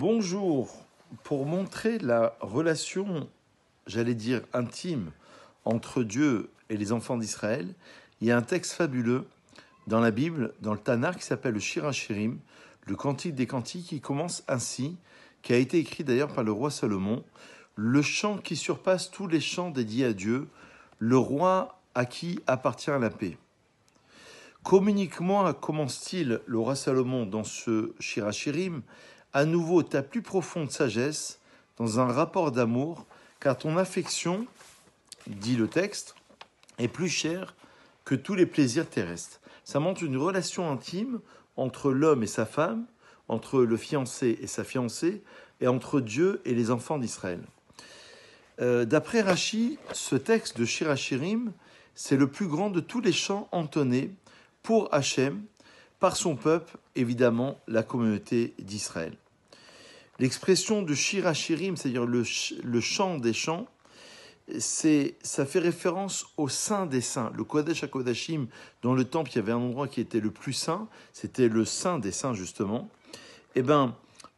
Bonjour. Pour montrer la relation, j'allais dire intime, entre Dieu et les enfants d'Israël, il y a un texte fabuleux dans la Bible, dans le Tanakh, qui s'appelle le Shir HaShirim, le Cantique des Cantiques, qui commence ainsi, qui a été écrit d'ailleurs par le roi Salomon, le chant qui surpasse tous les chants dédiés à Dieu, le roi à qui appartient la paix. Communique-moi, commence-t-il le roi Salomon dans ce Shir HaShirim, à nouveau ta plus profonde sagesse dans un rapport d'amour, car ton affection, dit le texte, est plus chère que tous les plaisirs terrestres. Ça montre une relation intime entre l'homme et sa femme, entre le fiancé et sa fiancée, et entre Dieu et les enfants d'Israël. D'après Rashi, ce texte de Shir HaShirim, c'est le plus grand de tous les chants entonnés pour Hachem, par son peuple, évidemment, la communauté d'Israël. L'expression de Shir HaShirim, c'est-à-dire le chant des chants, ça fait référence au Saint des Saints. Le Kodesh HaKodashim, dans le temple, il y avait un endroit qui était le plus saint, c'était le Saint des Saints, justement. Eh bien,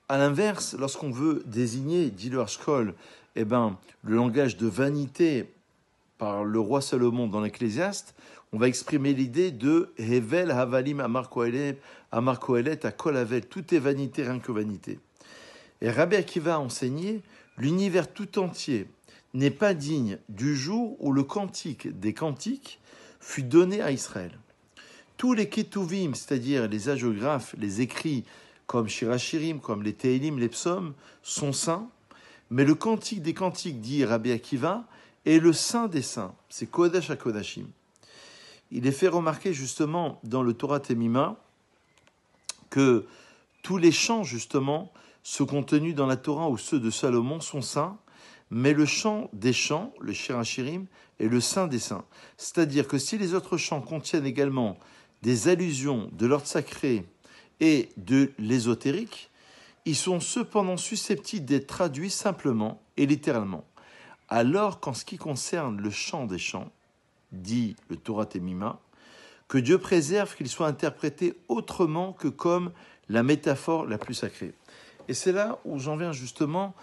à l'inverse, lorsqu'on veut désigner, dit le Harshkol, le langage de vanité par le roi Salomon dans l'Ecclésiaste, on va exprimer l'idée de Hevel Havalim Amar Kohelet à Kol Havel, tout est vanité, rien que vanité. Et Rabbi Akiva a enseigné, l'univers tout entier n'est pas digne du jour où le cantique des cantiques fut donné à Israël. Tous les ketuvim, c'est-à-dire les hagiographes, les écrits comme Shir HaShirim, comme les Tehilim, les psaumes, sont saints, mais le cantique des cantiques, dit Rabbi Akiva, est le saint des saints, c'est Kodesh HaKodashim. Il est fait remarquer justement dans le Torah Temima que tous les chants justement, ceux contenus dans la Torah ou ceux de Salomon sont saints, mais le chant des chants, le Shir HaShirim, est le saint des saints. C'est-à-dire que si les autres chants contiennent également des allusions de l'ordre sacré et de l'ésotérique, ils sont cependant susceptibles d'être traduits simplement et littéralement. Alors qu'en ce qui concerne le chant des chants, dit le Torah Temima, que Dieu préserve qu'il soit interprété autrement que comme la métaphore la plus sacrée. Et c'est là où j'en viens justement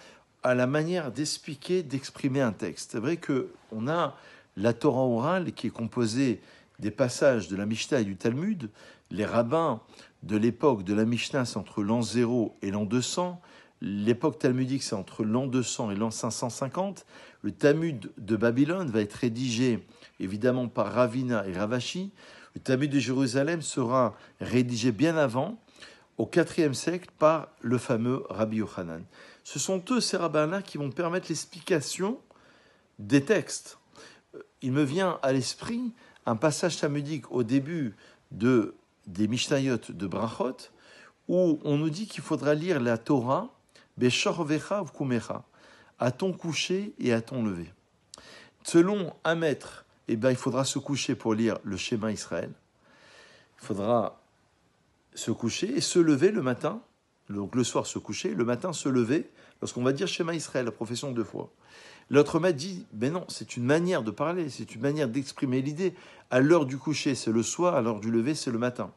à la manière d'expliquer, d'exprimer un texte. C'est vrai qu'on a la Torah orale qui est composée des passages de la Mishnah et du Talmud. Les rabbins de l'époque de la Mishnah, c'est entre l'an 0 et l'an 200. L'époque talmudique, c'est entre l'an 200 et l'an 550. Le Talmud de Babylone va être rédigé évidemment par Ravina et Ravashi. Le Talmud de Jérusalem sera rédigé bien avant, au IVe siècle, par le fameux Rabbi Yochanan. Ce sont eux, ces rabbins-là, qui vont permettre l'explication des textes. Il me vient à l'esprit un passage talmudique au début des Mishnayot de Brachot, où on nous dit qu'il faudra lire la Torah, Beshorvecha v'kumecha, à ton coucher et à ton lever. Selon un maître, il faudra se coucher pour lire le Shema Israël. Il faudra se coucher et se lever le matin, donc le soir se coucher, le matin se lever, lorsqu'on va dire Shema Israël, la profession de foi. L'autre maître dit, non, c'est une manière de parler, c'est une manière d'exprimer l'idée. À l'heure du coucher, c'est le soir, à l'heure du lever, c'est le matin.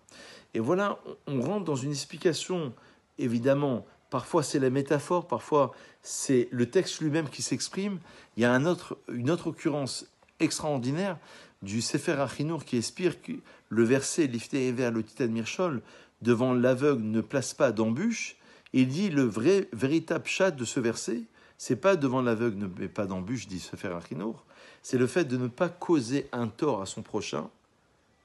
Et voilà, on rentre dans une explication, évidemment, parfois c'est la métaphore, parfois c'est le texte lui-même qui s'exprime. Il y a une autre occurrence extraordinaire du Sefer HaChinour qui explique le verset « Lifte Ever le Titan Mirchol » devant l'aveugle ne place pas d'embûche. Il dit le véritable pshat de ce verset, c'est pas devant l'aveugle ne met pas d'embûche, dit Sefer HaChinour, c'est le fait de ne pas causer un tort à son prochain.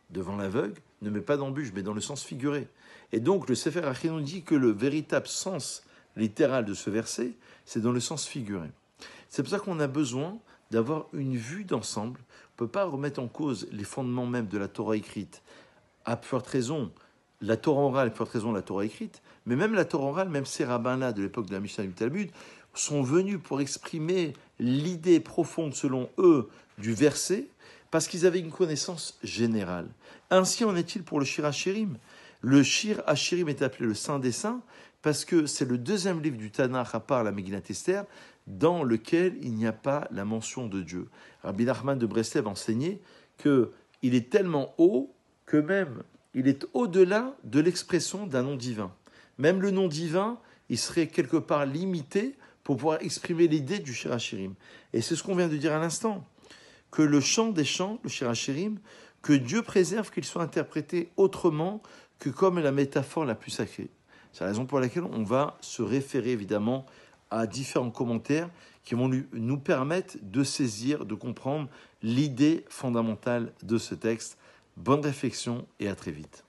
Devant l'aveugle ne met pas d'embûche, mais dans le sens figuré. Et donc le Sefer HaChinour dit que le véritable sens littéral de ce verset, c'est dans le sens figuré. C'est pour ça qu'on a besoin d'avoir une vue d'ensemble. On ne peut pas remettre en cause les fondements même de la Torah écrite. À forte raison, la Torah orale, à forte raison, la Torah écrite, mais même la Torah orale, même ces rabbins-là de l'époque de la Mishnah et du Talmud, sont venus pour exprimer l'idée profonde, selon eux, du verset, parce qu'ils avaient une connaissance générale. Ainsi en est-il pour le Shir HaShirim. Le Shir HaShirim est appelé le Saint des Saints, parce que c'est le deuxième livre du Tanakh, à part la Megillat Esther, dans lequel il n'y a pas la mention de Dieu. Rabbi Nachman de Breslev enseignait qu'il est tellement haut que même il est au-delà de l'expression d'un nom divin. Même le nom divin il serait quelque part limité pour pouvoir exprimer l'idée du Shir HaShirim. Et c'est ce qu'on vient de dire à l'instant, que le chant des chants, le Shir HaShirim, que Dieu préserve qu'il soit interprété autrement que comme la métaphore la plus sacrée. C'est la raison pour laquelle on va se référer évidemment à différents commentaires qui vont nous permettre de saisir, de comprendre l'idée fondamentale de ce texte. Bonne réflexion et à très vite.